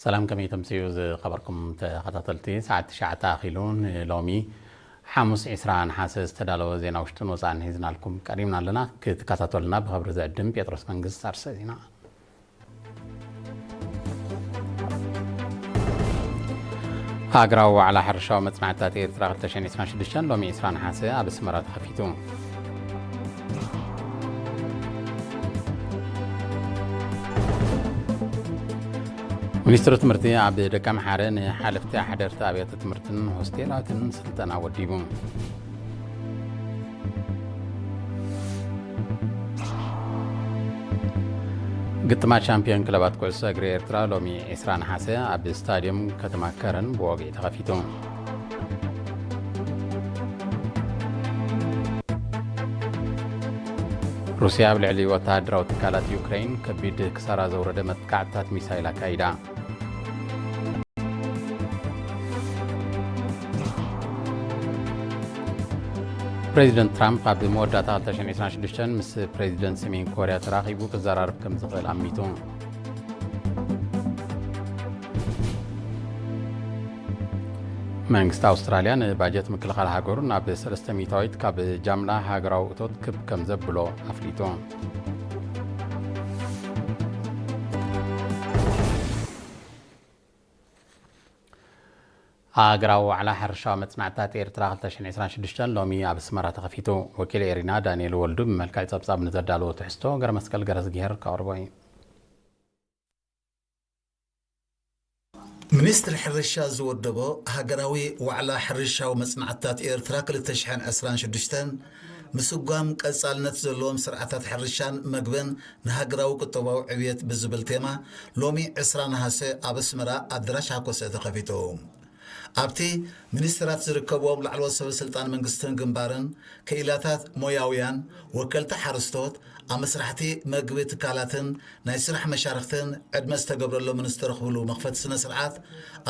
سلام كمية تمسيوز خبركم تخططلتي ساعة 9 تاخيلون لومي حاموس إسران حاسس تدالو زينا وشتن وزان هيزنا لكم كريمنا لنا كتكاتاتولنا بخبر زادم بيتروس منجز سارسينا هاقراو على حرشاو مصنعتات إيرترا غتشين إسران شدشان لومي إسران حاسة أبس مرات خفيتو ሚኒስትሩ ትምህርቲ ኣብ ደቀ መሓረን ሓለፍቲ ሓደርቲ ኣብያተ ትምህርትን ሆስቴላትን ስልጠና ወዲቡ ግጥማት ሻምፒዮን ክለባት ኩዕሶ እግሪ ኤርትራ ሎሚ 20 ነሓሰ ኣብ ስታድየም ከተማ ከረን ብወግዒ ተኸፊቱ روسيا بالعلي وتهدروا تكالات يوكرين كبيد كسارة زورة متقاعدات ميسايل كايدا بريزيدنت ترامب قبل مودة 2026 مس بريزيدنت سمين كوريا تراقبو كزرار بكم زغل عميتون መንግስት አውስትራሊያ ንባጀት ምክልኻል ሃገሩ ናብ 300 ካብ ጃምላ ሃገራዊ እቶት ክብ ከም ዘብሎ ኣፍሊጡ ሃገራዊ ዋዕላ ሕርሻ መጽናዕታት ኤርትራ 2026 ሎሚ ኣብ ኣስመራ ተኸፊቱ ወኪል ኤሪና ዳንኤል ወልዱ ብመልክዕ ጸብጻብ ንዘዳለዎ ትሕዝቶ ገረ መስቀል ገረዝ ጌር ካወርቦ ሚኒስትር ሕርሻ ዝወደቦ ሃገራዊ ዋዕላ ሕርሻዊ መጽናዕታት ኤርትራ 2026 ምስጓም ቀጻልነት ዘለዎም ስርዓታት ሕርሻን መግብን ንሃገራዊ ቁጠባዊ ዕብየት ብዝብል ቴማ ሎሚ 20 ነሓሰ ኣብ ኣስመራ ኣዳራሽ ሃኮሰ ተኸፊቱ ኣብቲ ሚኒስትራት ዝርከብዎም ላዕለዎት ሰበስልጣን መንግስትን ግንባርን ክኢላታት ሞያውያን ወከልቲ ሓረስቶት ኣብ መስራሕቲ መግቢ ትካላትን ናይ ስራሕ መሻርክትን ዕድመ ዝተገብረሎ ሚኒስትር ክብሉ መኽፈቲ ስነ ስርዓት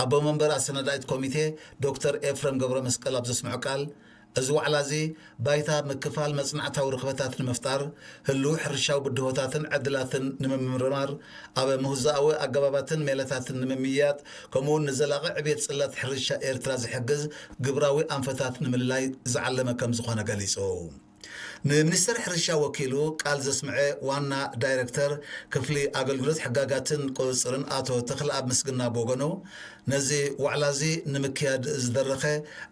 ኣቦ መንበር ኣሰናዳኢት ኮሚቴ ዶክተር ኤፍረም ገብረ መስቀል ኣብ ዘስምዑ ቃል እዚ ዋዕላ እዚ ባይታ ምክፋል መጽናዕታዊ ርኽበታት ንምፍጣር ህልው ሕርሻዊ ብድሆታትን ዕድላትን ንምምርማር ኣብ ምህዛዊ ኣገባባትን ሜለታትን ንምምያጥ ከምኡውን ንዘላቒ ዕብየት ጽላት ሕርሻ ኤርትራ ዝሕግዝ ግብራዊ ኣንፈታት ንምልላይ ዝዓለመ ከም ዝኾነ ገሊጹ ንሚኒስትር ሕርሻ ወኪሉ ቃል ዘስምዐ ዋና ዳይሬክተር ክፍሊ ኣገልግሎት ሕጋጋትን ቁፅፅርን ኣቶ ተኽለ ኣብ ምስግና ቦገኖ ነዚ ዋዕላ እዚ ንምክያድ ዝደረኸ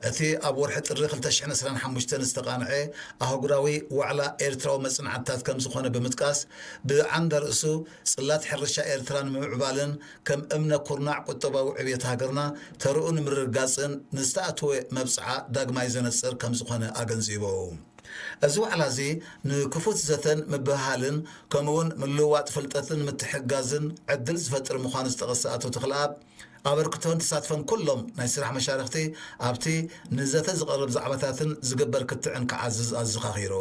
እቲ ኣብ ወርሒ ጥሪ 2025 ዝተቃንዐ ኣህጉራዊ ዋዕላ ኤርትራዊ መጽናዕታት ከም ዝኾነ ብምጥቃስ ብዓንደ ርእሱ ጽላት ሕርሻ ኤርትራ ንምዕባልን ከም እምነ ኩርናዕ ቁጠባዊ ዕብየት ሃገርና ተርኡ ንምርጋፅን ንዝተኣተወ መብፅዓ ዳግማይ ዘነፅር ከም ዝኾነ ኣገንዚቦ እዚ ዋዕላ እዚ ንክፉት ዘተን ምብሃልን ከምኡውን ምልውዋጥ ፍልጠትን ምትሕጋዝን ዕድል ዝፈጥር ምዃኑ ዝጠቐሰ ኣቶ ተኽለኣብ ኣበርክቶን ተሳትፈን ኩሎም ናይ ስራሕ መሻርክቲ ኣብቲ ንዘተ ዝቐርብ ዛዕባታትን ዝግበር ክትዕን ክዓዝዝ ኣዘኻኺሩ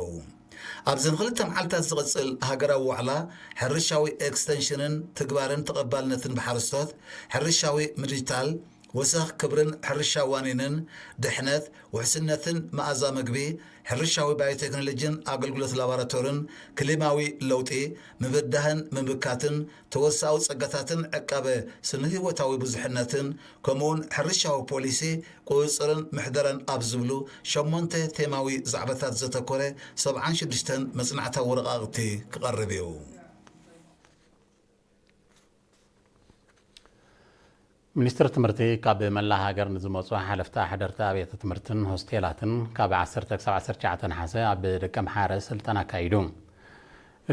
ኣብዘን ክልተ መዓልትታት ዝቕፅል ሃገራዊ ዋዕላ ሕርሻዊ ኤክስተንሽንን ትግባርን ተቐባልነትን ብሓረስቶት ሕርሻዊ ምድጅታል ወሳኽ ክብርን ሕርሻ ዋኒንን ድሕነት ውሕስነትን መኣዛ መግቢ ሕርሻዊ ባዮቴክኖሎጂን ኣገልግሎት ላቦራቶርን ክሊማዊ ለውጢ ምብዳህን ምምካትን ተወሳዊ ጸጋታትን ዕቃበ ስነ ህይወታዊ ብዙሕነትን ከምኡውን ሕርሻዊ ፖሊሲ ቁፅፅርን ምሕደራን ኣብ ዝብሉ 8 ቴማዊ ዛዕባታት ዘተኮረ 76 መጽናዕታዊ ወረቓቕቲ ክቐርብ እዩ ሚኒስትር ትምህርቲ ካብ መላ ሃገር ንዝመፁ ሓለፍቲ ሓደርቲ ኣብያተ ትምህርትን ሆስቴላትን ካብ 10 ክሳብ 19 ነሓሰ ኣብ ደቀ መሓረ ስልጠና ኣካይዱ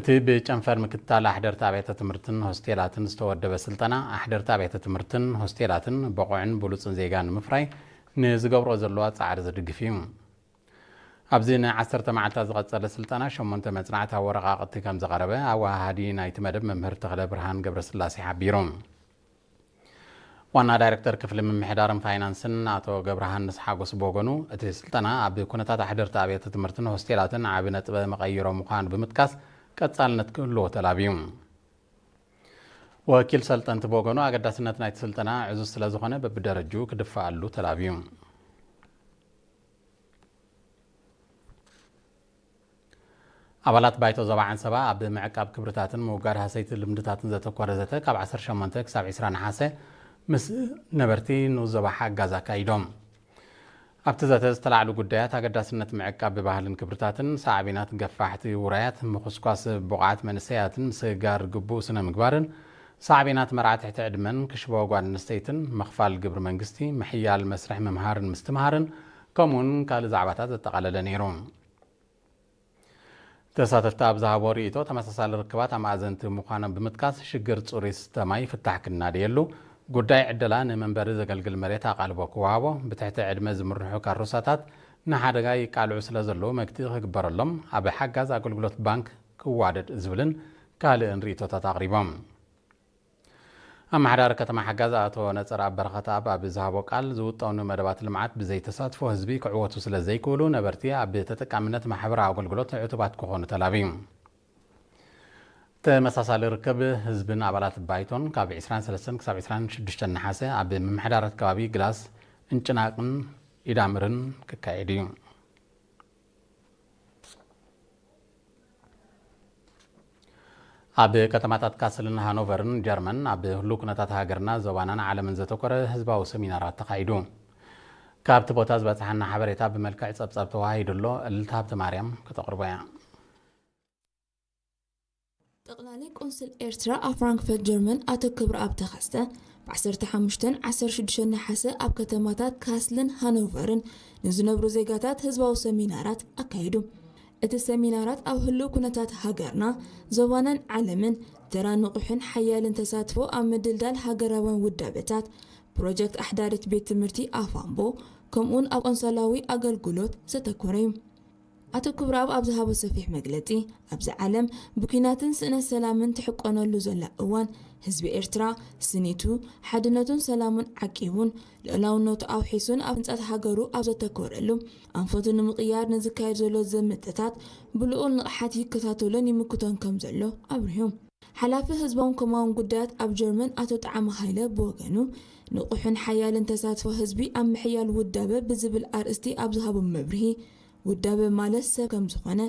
እቲ ብጨንፈር ምክትታል ሓደርቲ ኣብያተ ትምህርትን ሆስቴላትን ዝተወደበ ስልጠና ሓደርቲ ኣብያተ ትምህርትን ሆስቴላትን በቑዕን ብሉፅን ዜጋ ንምፍራይ ንዝገብሮ ዘለዋ ፃዕሪ ዝድግፍ እዩ ኣብዚ ን10 መዓልታት ዝቐፀለ ስልጠና 8 መጽናዕታዊ ወረቓቕቲ ከም ዘቐረበ ኣወሃሃዲ ናይቲ መደብ መምህር ተኽለ ብርሃን ገብረስላሴ ሓቢሮም ዋና ዳይሬክተር ክፍሊ ምምሕዳርን ፋይናንስን ኣቶ ገብረሃንስ ሓጎስ ቦገኑ እቲ ስልጠና ኣብ ኩነታት ሓደርቲ ኣብያተ ትምህርትን ሆስቴላትን ዓቢ ነጥበ መቐይሮ ምዃኑ ብምጥቃስ ቀጻልነት ክህልዎ ተላብዩ ወኪል ሰልጠንቲ ቦገኑ ኣገዳስነት ናይቲ ስልጠና ዕዙዝ ስለ ዝኾነ በብደረጁ ክድፋኣሉ ተላብዩ ኣባላት ባይቶ ዞባ ዓንሰባ ኣብ ምዕቃብ ክብርታትን ምውጋድ ሃሰይቲ ልምድታትን ዘተኮረ ዘተ ካብ 18 ክሳብ 20 ነሓሰ ምስ ነበርቲ ንዞባ ሓጋዝ ኣካይዶም ኣብቲ ዘተ ዝተላዕሉ ጉዳያት ኣገዳስነት ምዕቃብ ብባህልን ክብርታትን ሳዕቢናት ገፋሕቲ ውራያት ምኹስኳስ ብቑዓት መንሰያትን ስጋር ግቡእ ስነ ምግባርን ሳዕቢናት መርዓት ትሕቲ ዕድመን ክሽቦ ጓል ኣንስተይትን መኽፋል ግብሪ መንግስቲ ምሕያል መስርሕ ምምሃርን ምስትምሃርን ከምኡውን ካልእ ዛዕባታት ዘጠቓለለ ነይሩ ተሳተፍቲ ኣብ ዝሃቦ ርእይቶ ተመሳሳሊ ርክባት ኣብ ማእዘንቲ ምዃኖም ብምጥቃስ ሽግር ጽሩይ ማይ ፍታሕ ክናድየሉ ጉዳይ ዕደላ ንመንበሪ ዘገልግል መሬት ኣቓልቦ ክወሃቦ ብትሕቲ ዕድመ ዝምርሑ ካሮሳታት ንሓደጋ ይቃልዑ ስለ ዘለዉ መግቲ ክግበረሎም ኣብ ሓጋዝ ኣገልግሎት ባንክ ክዋደድ ዝብልን ካልእን ርእይቶታት ኣቕሪቦም ኣመሓዳሪ ከተማ ሓጋዝ ኣቶ ነፀር ኣበረኸት ኣብ ዝሃቦ ቃል ዝውጠኑ መደባት ልምዓት ብዘይተሳትፎ ህዝቢ ክዕወቱ ስለ ዘይክእሉ ነበርቲ ኣብ ተጠቃምነት ማሕበራዊ ኣገልግሎት ዕቱባት ክኾኑ ተላብዩ ተመሳሳሊ ርክብ ህዝብን ኣባላት ባይቶን ካብ 23 ክሳብ 26 ነሓሰ ኣብ ምምሕዳራት ከባቢ ግላስ እንጭናቅን ኢዳምርን ክካየድ እዩ ኣብ ከተማታት ካስልን ሃኖቨርን ጀርመን ኣብ ህሉ ኩነታት ሃገርና ዞባናን ዓለምን ዘተኮረ ህዝባዊ ሰሚናራት ተኻይዱ ካብቲ ቦታ ዝበፅሓና ሓበሬታ ብመልክዕ ፀብፀብ ተዋሂዱሎ እልልታ ሃብተ ማርያም ከተቕርቦ እያ ጠቅላላይ ቆንስል ኤርትራ ኣብ ፍራንክፈርት ጀርመን ኣቶ ክብሪ ኣብ ተኸስተ ብ15-16 ነሓሰ ኣብ ከተማታት ካስልን ሃኖቨርን ንዝነብሩ ዜጋታት ህዝባዊ ሰሚናራት ኣካይዱ እቲ ሰሚናራት ኣብ ህልው ኩነታት ሃገርና ዞባናን ዓለምን ተራንቑሕን ሓያልን ተሳትፎ ኣብ ምድልዳል ሃገራውን ውዳበታት ፕሮጀክት ኣሕዳሪት ቤት ትምህርቲ ኣፋምቦ ከምኡን ኣብ ቆንሰላዊ ኣገልግሎት ዘተኮረ እዩ ኣቶ ክብራብ ኣብ ዝሃቦ ሰፊሕ መግለፂ ኣብዚ ዓለም ብኩናትን ስእነት ሰላምን ትሕቆነሉ ዘላ እዋን ህዝቢ ኤርትራ ስኒቱ ሓድነቱን ሰላሙን ዓቂቡን ልዕላውነቱ ኣውሒሱን ኣብ ህንፀት ሃገሩ ኣብ ዘተኮረሉ ኣንፈቱ ንምቕያር ንዝካየድ ዘሎ ዘመተታት ብልኡል ንቕሓት ይከታተሎን ይምክቶን ከም ዘሎ ኣብርሂም ሓላፊ ህዝባውን ከማውን ጉዳያት ኣብ ጀርመን ኣቶ ጣዕመ ሃይለ ብወገኑ ንቑሕን ሓያልን ተሳትፎ ህዝቢ ኣብ ምሕያል ውዳበ ብዝብል ኣርእስቲ ኣብ ዝሃቦ መብርሂ ውዳበ ማለት ሰብ ከም ዝኾነ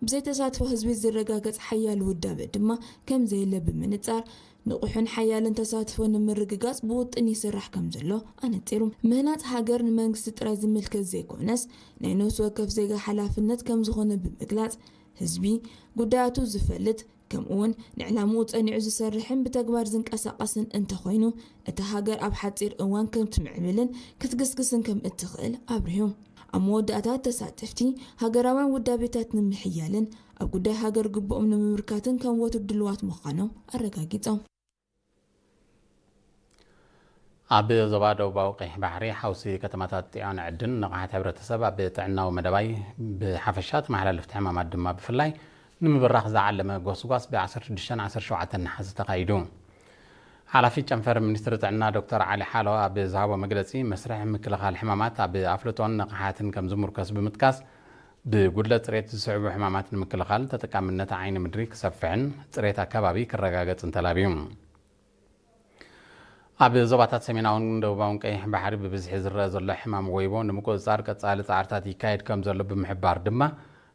ብዘይ ተሳትፎ ህዝቢ ዝረጋገጽ ሓያል ውዳበ ድማ ከም ዘየለ ብምንጻር ንቑሕን ሓያልን ተሳትፎ ንምርግጋጽ ብውጥን ይስራሕ ከም ዘሎ ኣነጺሩ ምህናጽ ሃገር ንመንግስቲ ጥራይ ዝምልከት ዘይኮነስ ናይ ነፍሲ ወከፍ ዜጋ ሓላፍነት ከም ዝኾነ ብምግላጽ ህዝቢ ጉዳያቱ ዝፈልጥ ከምኡውን ንዕላምኡ ጸኒዑ ዝሰርሕን ብተግባር ዝንቀሳቐስን እንተኾይኑ እቲ ሃገር ኣብ ሓጺር እዋን ከም ትምዕብልን ክትግስግስን ከም እትኽእል ኣብርሂም ኣብ መወዳእታት ተሳተፍቲ ሃገራውያን ውዳቤታት ንምሕያልን ኣብ ጉዳይ ሃገር ግብኦም ንምምርካትን ከም ወትር ድልዋት ምዃኖም ኣረጋጊፆም ኣብ ዞባ ደቡባዊ ቀይሕ ባሕሪ ሓውሲ ከተማታት ጢዖን ዕድን ንቕሓት ሕብረተሰብ ኣብ ጥዕናዊ መደባይ ብሓፈሻ ተመሓላለፍቲ ሕማማት ድማ ብፍላይ ንምብራኽ ዝዓለመ ጎስጓስ ብ16-17 ነሓስ ተኻይዱ ሓላፊ ጨንፈር ሚኒስትሪ ጥዕና ዶክተር ዓሊ ሓሎ ኣብ ዝሃቦ መግለፂ መስርሕ ምክልኻል ሕማማት ኣብ ኣፍልጦን ንቕሓትን ከም ዝምርኮስ ብምጥቃስ ብጉድለት ፅሬት ዝስዕቡ ሕማማት ንምክልኻል ተጠቃምነት ዓይኒ ምድሪ ክሰፍዕን ፅሬት ኣከባቢ ክረጋገፅን ተላብዩ ኣብ ዞባታት ሰሜናውን ደቡባውን ቀይሕ ባሕሪ ብብዝሒ ዝረአ ዘሎ ሕማም ወይቦ ንምቁፅፃር ቀፃሊ ፃዕርታት ይካየድ ከም ዘሎ ብምሕባር ድማ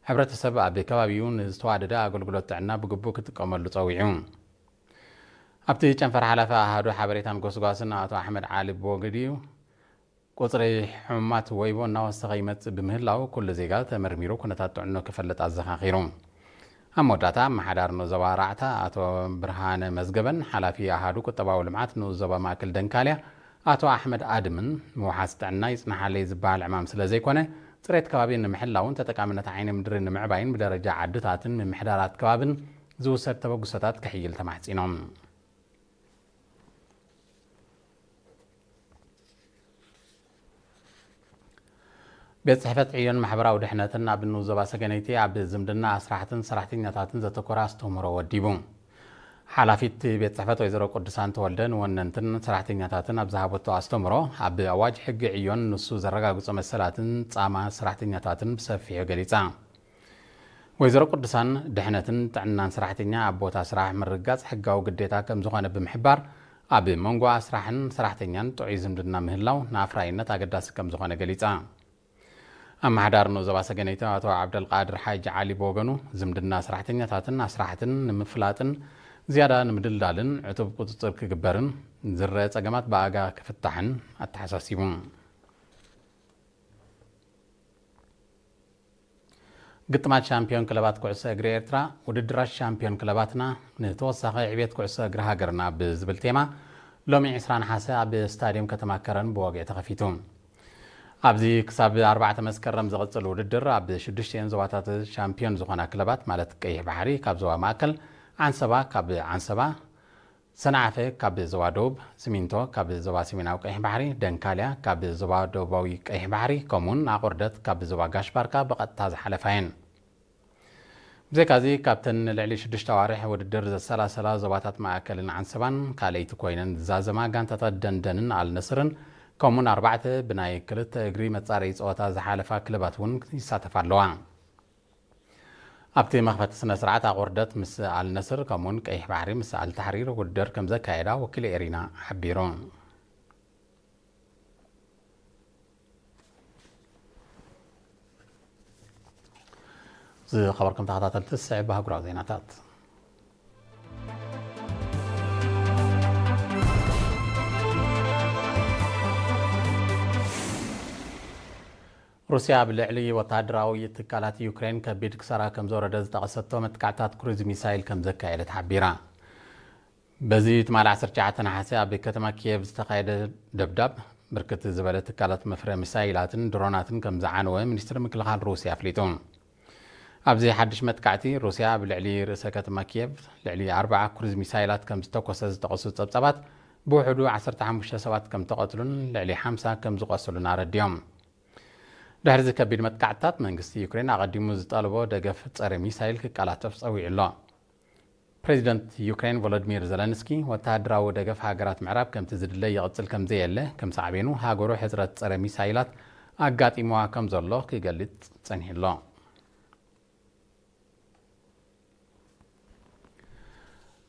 ሕብረተሰብ ኣብ ከባቢኡ ንዝተዋደደ ኣገልግሎት ጥዕና ብግቡእ ክጥቀመሉ ፀዊዑ ኣብቲ ጨንፈር ሓላፊ ኣሃዱ ሓበሬታን ጎስጓስን ኣቶ ኣሕመድ ዓሊ ቦግዲዩ ቁፅሪ ሕሙማት ወይቦ እናወሰኸ ይመፅእ ብምህላው ኩሉ ዜጋ ተመርሚሩ ኩነታት ጥዕኖ ክፈልጥ ኣዘኻኺሩ ኣብ መወዳእታ ኣመሓዳሪ ንዞባ ራዕታ ኣቶ ብርሃነ መዝገበን ሓላፊ ኣሃዱ ቁጠባዊ ልምዓት ንዞባ ማእከል ደንካልያ ኣቶ ኣሕመድ ኣድምን ምውሓስ ጥዕና ይፅናሓለይ ዝበሃል ዕማም ስለ ዘይኮነ ፅሬት ከባቢ ንምሕላውን ተጠቃምነት ዓይኒ ምድሪ ንምዕባይን ብደረጃ ዓድታትን ምምሕዳራት ከባብን ዝውሰድ ተበግሶታት ክሕይል ተማሕፂኖም ቤት ጽሕፈት ዕዮን ማሕበራዊ ድሕነትን ኣብ ንዞባ ሰገነይቲ ኣብ ዝምድና ስራሕትን ሰራሕተኛታትን ዘተኮረ ኣስተምህሮ ወዲቡ ሓላፊት ቤት ጽሕፈት ወይዘሮ ቅዱሳን ተወልደን ወነንትን ሰራሕተኛታትን ኣብ ዝሃበቶ ኣስተምህሮ ኣብ ኣዋጅ ሕጊ ዕዮን ንሱ ዘረጋግጾ መሰላትን ጻማ ሰራሕተኛታትን ብሰፊሑ ገሊጻ ወይዘሮ ቅዱሳን ድሕነትን ጥዕናን ሰራሕተኛ ኣብ ቦታ ስራሕ ምርጋጽ ሕጋዊ ግዴታ ከም ዝኾነ ብምሕባር ኣብ መንጎ ስራሕን ሰራሕተኛን ጥዑይ ዝምድና ምህላው ንኣፍራይነት ኣገዳሲ ከም ዝኾነ ገሊጻ ኣመሓዳሪ ንዞባ ሰገነይቲ ኣቶ ዓብደልቃድር ሓጂ ዓሊ ብወገኑ ዝምድና ሰራሕተኛታትን ኣስራሕትን ንምፍላጥን زيادة نمدلدالن عتب قطر كجبرن زر تجمعات باقا كفتحن التحساسيون قطمات شامبيون كلابات كوعسة اجري إرترا وددراش شامبيون كلاباتنا نتوسخ عبيت كوعسة اجرها قرنا بزبل تيما لومي عسران حاسة بستاديوم كتماكرن بواقع تخفيتون أبزي كساب 4 مسكرم زغطل وددر أب شدشتين زواتات شامبيون زغانا كلابات مالت كيه بحري كاب زوا ماكل عن سبا كاب عن سبا سنعفة كاب زوا دوب سمينتو كاب زوا سميناو كيه بحري دنكاليا كاب زوا دوباوي كيه بحري كومون عقردت كاب زوا غاشباركا بقت تاز حلفين بزيكازي كابتن العلي شدش تواريح وددر سلاسلا زواتات ماكلن عن سبان كاليت كوينن زازما غانتا دندنن على نصرن كومون 4 بناي كلت اجري مصاري صوتا زحالفا كلباتون يساتفالوا ابتي مخفت سنه سرعه غردت مس على النصر كومون كاي بحري مس على التحرير ودر كم زكايدا وكل ارينا حبيرون زي خبركم تحت التسع بهقرا زيناتات روسيا بالعلي وتادراوي تكالات يوكرين كبيد كسرا كم زوردز تقصتو متكعتات كروز ميسايل كم زكايلة حبيرا بزيت مال 10 ساعات حساب بكتما كييف استقايد دبدب بركت زبالة تكالات مفرى ميسايلاتن دروناتن كم زعانوا منستر مكلخال روسيا فليتون أبزي حدش متكعتي روسيا بالعلي رئيسة كتما كييف لعلي 4 كروز ميسايلات كم زتوكوسز تقصت صبصبات بوحدو 15 سوات كم تقتلون لعلي 5 كم زقصلون رديوم دهر زي كبير متكعتات منغستي يوكرين أقدمو زطالبو دقف تصاري ميسايل كالاتف صوي الله بريزيدنت يوكرين فولودمير زيلنسكي وتادراو دقف هاقرات معراب كم تزد اللي يغطل كم زي الله كم صعبينو هاقورو حزرات تصاري ميسايلات أقاتي موا كم زولو كي قلت تصنيه الله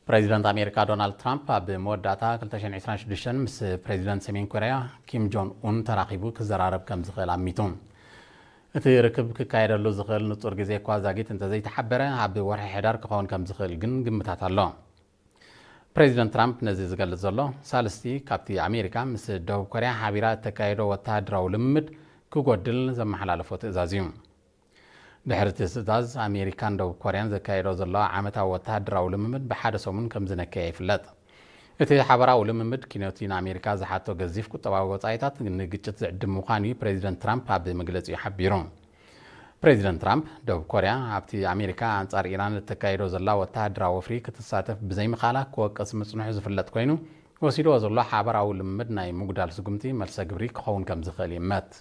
بريزيدنت أمريكا دونالد ترامب بموداتا 2026 مس بريزيدنت سمين كوريا كيم جون اون تراقبو كزرارب كم زغيل عميتون اتي ركب كايدر لو زغيل نصور غزي كوازاغيت انت زي تحبره عب ورح حدار كخون كم زغيل جن جمتات الله بريزيدنت ترامب نزي زغل زلو سالستي كابتي أمريكا مس دو كوريا حبيرا تكايدو وتادراو لمد كوغودل زم حلالفو تزازيوم دحرت استاذ أمريكان دو كوريان زكايدو زلو عامتا وتادراو لمد بحاد سومن كم زنكاي فلات اتي حبراو لمد كينوتين أمريكا زحاتو غزيف كتواو وصايتات نغچت زعد مخاني بريزيدنت ترامب اب مغلص يحبيرون بريزيدنت ترامب دو كوريا ابتي أمريكا انصار ايران تكايدو زلا وتادراو فري كتساتف بزي مخالا كوقس مصنح زفلت كوينو وسيدو زلو حبراو لمد ناي مغدال سغمتي ملسا غبري كخون كم زخل يمات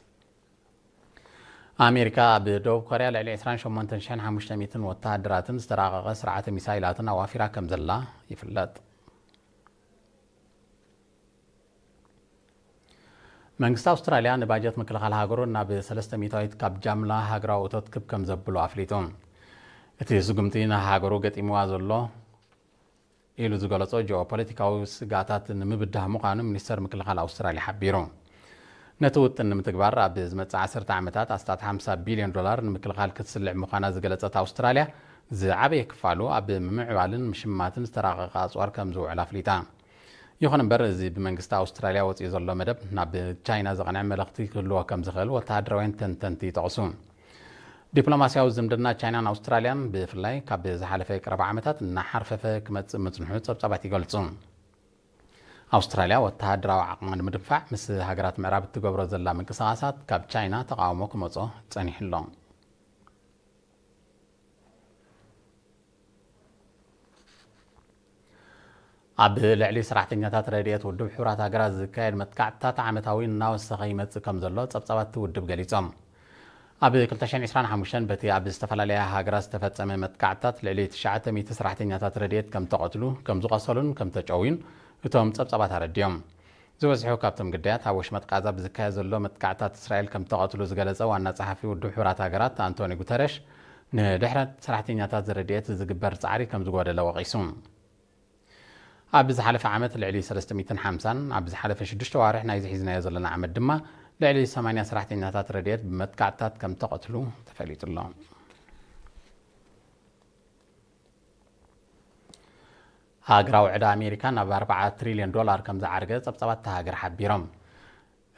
أمريكا بدوب كوريا لعلي 28,500 وتادراتن استراغغ سرعة ميسايلاتن أوافرا كم زلا يفلت منغستا أستراليا نباجت مكلخال هاغرو ناب 300 كاب جاملا هاغرا اوتوت كب كم زبلو افليتون اتي سغمتينا هاغرو غتيموا زلو إلو زغلصو جيوبوليتيكاو سغاتات نمبده مقانو منستر مكلخال أستراليا حبيرون نتوت ان متغبار بزمت 10 عامتات استات 50 بليون دولار نمكلخال كتسلع مخانا زغلصت أستراليا زعبي كفالو اب ممعوالن مشماتن استراغق اصوار كم زوعلا فليتا يخون برزي بمنغستا أستراليا وصي زلو مدب ناب تشاينا زغنع ملختي كلو كم زغل وتادروين تنتنتي تعصون دبلوماسياو زمدنا تشاينا أستراليا بفلاي كاب زحالفه قرب عامتات نحرففه كمص مصنحو صبصبات يغلصون أستراليا وتادراو عقمان مدفع مس هاجرات معراب تجبر زلا من قصاصات كاب تشاينا تقاومو كمصو تصنيح اللون عب لعلي سرعتنياتات راديات ودب حورات هاجرات زكايد متكعتات عامتاوي ناوسخي مص كم زلو صبصبات ودب غليصم عب 2025 بتي عب استفلاليا هاجرات تفصم متكعتات لعلي 900 سرعتنياتات راديات كم تقتلو كم زقصلون كم تجاوين እቶም ጸብጸባት አረዲዮም ዝበዝሑ ካብቶም ግዳያት ኣብ ወሽመጥ ቃዛ ብዝካየድ ዘሎ መጥቃዕታት እስራኤል ከም ተቐትሉ ዝገለጸ ዋና ጸሓፊ ውድብ ሕብራት ሃገራት አንቶኒ ጉተረሽ ንድሕረት ሰራሕተኛታት ዝረድኤት ዝግበር ጻዕሪ ከም ዝጎደለ ወቂሱ ኣብ ዝሓለፈ ዓመት ልዕሊ 350 ኣብ ዝሓለፈ 6 ዋርሕ ናይ ዝሒዝናዮ ዘለና ዓመት ድማ ልዕሊ 80 ሰራሕተኛታት ረድኤት ብመጥቃዕታት ከም ተቐትሉ ተፈሊጡሎም ሃገራዊ ዕዳ ኣሜሪካ ናብ 4 ትሪልዮን ዶላር ከም ዝዓርገ ጸብጻባት ሃገር ሓቢሮም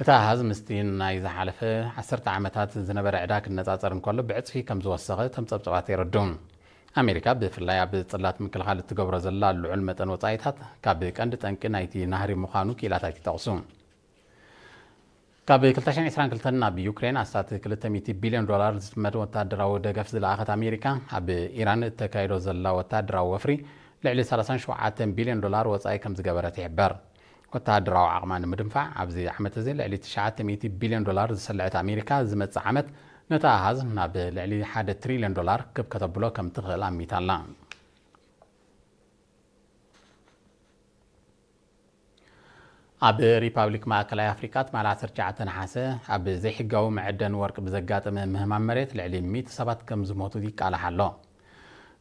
እታ ሃዝ ምስቲ ናይ ዝሓለፈ 10 ዓመታት ዝነበረ ዕዳ ክነጻጸር እንከሎ ብዕጽፊ ከም ዝወሰኸ ተምጸብጻባት ይረዱን ኣሜሪካ ብፍላይ ኣብ ጽላት ምክልኻል እትገብሮ ዘላ ልዑል መጠን ወጻኢታት ካብ ቀንዲ ጠንቂ ናይቲ ናህሪ ምዃኑ ኪላታት ይጠቕሱ ካብ 2022 ናብ ዩክሬን ኣስታት 200 ቢልዮን ዶላር ዝጥመድ ወታደራዊ ደገፍ ዝለኣኸት ኣሜሪካ ኣብ ኢራን እተካይዶ ዘላ ወታደራዊ ወፍሪ ልዕሊ 37 ቢልዮን ዶላር ወጻኢ ከም ዝገበረት ይሕበር ወታደራዊ ዓቕማ ንምድንፋዕ ኣብዚ ዓመት እዚ ልዕሊ 900 ቢልዮን ዶላር ዝሰልዐት ኣሜሪካ ዝመጽእ ዓመት ነታ ሃዝ ናብ ልዕሊ 1 ትሪልዮን ዶላር ከተብሎ ከም ትኽእል ኣሚታ ኣላ ኣብ ሪፓብሊክ ማእከላይ ኣፍሪካ ትማል 19 ነሓሰ ኣብ ዘይሕጋዊ መዕደን ወርቂ ብዘጋጠመ ምህማም መሬት ልዕሊ 100 ሰባት ከም ዝሞቱ ይቃላሕ ኣሎ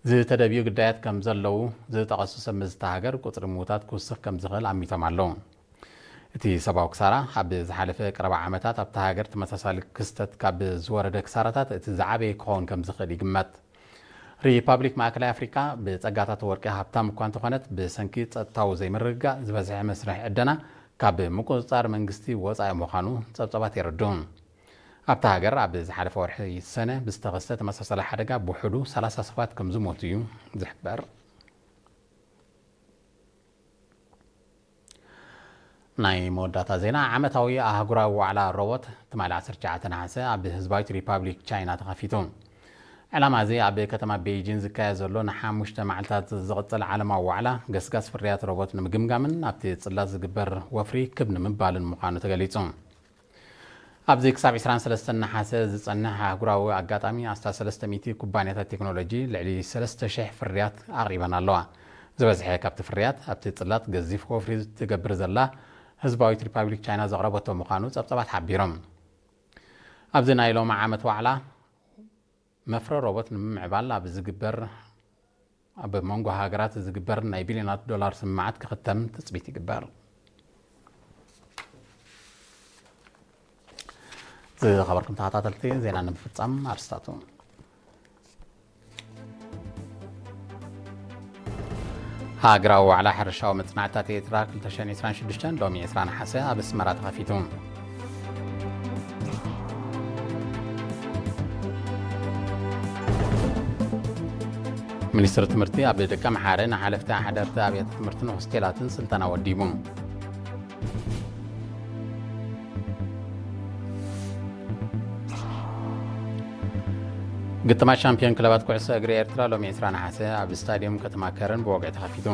ዝተደብዩ ግዳያት ከም ዘለው ዝጠቐሱ ሰብ ምዝተሃገር ቁፅሪ ምዉታት ክውስኽ ከም ዝኽእል ኣሚቶም ኣለዉ እቲ ሰብኣዊ ክሳራ ኣብ ዝሓለፈ ቀረባ ዓመታት ኣብቲ ሃገር ተመሳሳሊ ክስተት ካብ ዝወረደ ክሳራታት እቲ ዝዓበየ ክኸውን ከም ዝኽእል ይግመት ሪፓብሊክ ማእከላይ ኣፍሪካ ብጸጋታት ወርቂ ሃብታም እኳ እንተኾነት ብሰንኪ ጸጥታዊ ዘይምርግጋእ ዝበዝሐ መስርሕ ዕደና ካብ ምቁፅጻር መንግስቲ ወጻኢ ምዃኑ ጸብጻባት ይርዱን ኣብታ ሃገር ኣብ ዝሓለፈ ወርሒ ሰነ ብዝተኸስተ ተመሳሳሊ ሓደጋ ብውሕዱ 30 ሰባት ከም ዝሞቱ እዩ ዝሕበር ናይ መወዳእታ ዜና ዓመታዊ ኣህጉራዊ ዋዕላ ሮቦት ትማል 19 ነሓሰ ኣብ ህዝባዊት ሪፓብሊክ ቻይና ተኸፊቱ ዕላማ እዚ ኣብ ከተማ ቤይጂን ዝካየድ ዘሎ ንሓሙሽተ መዓልታት ዝቕፅል ዓለማዊ ዋዕላ ገስጋስ ፍርያት ሮቦት ንምግምጋምን ኣብቲ ጽላት ዝግበር ወፍሪ ክብ ንምባልን ምዃኑ ተገሊጹ ኣብዚ ክሳብ 23 ነሓሰ ዝጸንሕ ኣህጉራዊ ኣጋጣሚ ኣስታት 300 ኩባንያታት ቴክኖሎጂ ልዕሊ 3000 ፍርያት ኣቕሪበን ኣለዋ ዝበዝሐ ካብቲ ፍርያት ኣብቲ ጽላት ገዚፍ ወፍሪ ትገብር ዘላ ህዝባዊት ሪፓብሊክ ቻይና ዘቕረበቶ ምዃኑ ጸብጻባት ሓቢሮም ኣብዚ ናይ ሎማ ዓመት ዋዕላ መፍረ ሮቦት ንምዕባል ኣብ መንጎ ሃገራት ዝግበር ናይ ቢልዮናት ዶላር ስምዓት ክኽተም ትጽቢት ይግበር ዝኸበርኩም ተኸታተልቲ ዜና ንምፍጻም ኣርስታቱ ሃገራዊ ዋዕላ ሕርሻዊ መጽናዕታት ኤርትራ 2026 ሎሚ 20 ነሓሰ ኣብ ኣስመራ ተኸፊቱ ሚኒስትር ትምህርቲ ኣብ ደቀ መሓረ ንሓለፍቲ ሓደርቲ ኣብያተ ትምህርትን ሆስቴላትን ስልጠና ወዲቡ ግጥማት ሻምፒዮን ክለባት ኩዕሶ እግሪ ኤርትራ ሎሚ 20 ነሓሰ ኣብ ስታድየም ከተማ ከረን ብወግዒ ተኸፊቱ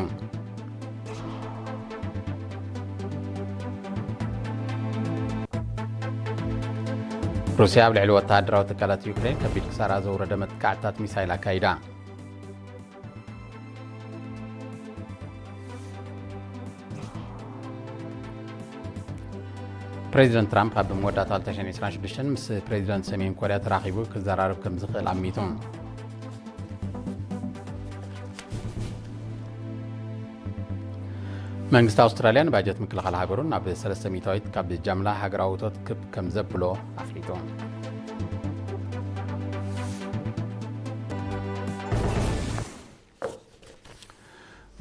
ሩስያ ኣብ ልዕሊ ወተሃደራዊ ትካላት ዩክሬን ከቢድ ክሳራ ዘውረደ መጥቃዕትታት ሚሳይል ኣካይዳ ፕሬዚደንት ትራምፕ ኣብ መወዳእታ 2026 ምስ ፕሬዚደንት ሰሜን ኮርያ ተራኺቡ ክዘራረብ ከም ዝኽእል ኣሚቱ መንግስቲ ኣውስትራልያ ንባጀት ምክልኻል ሃገሩ ናብ 300 ካብ ጃምላ ሃገራዊ እቶት ክብ ከም ዘብሎ ኣፍሊጡ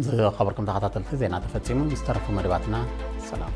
ዝኸበርኩም ተኸታተልቲ ዜና ተፈጺሙ ዝተረፉ መደባትና ሰላም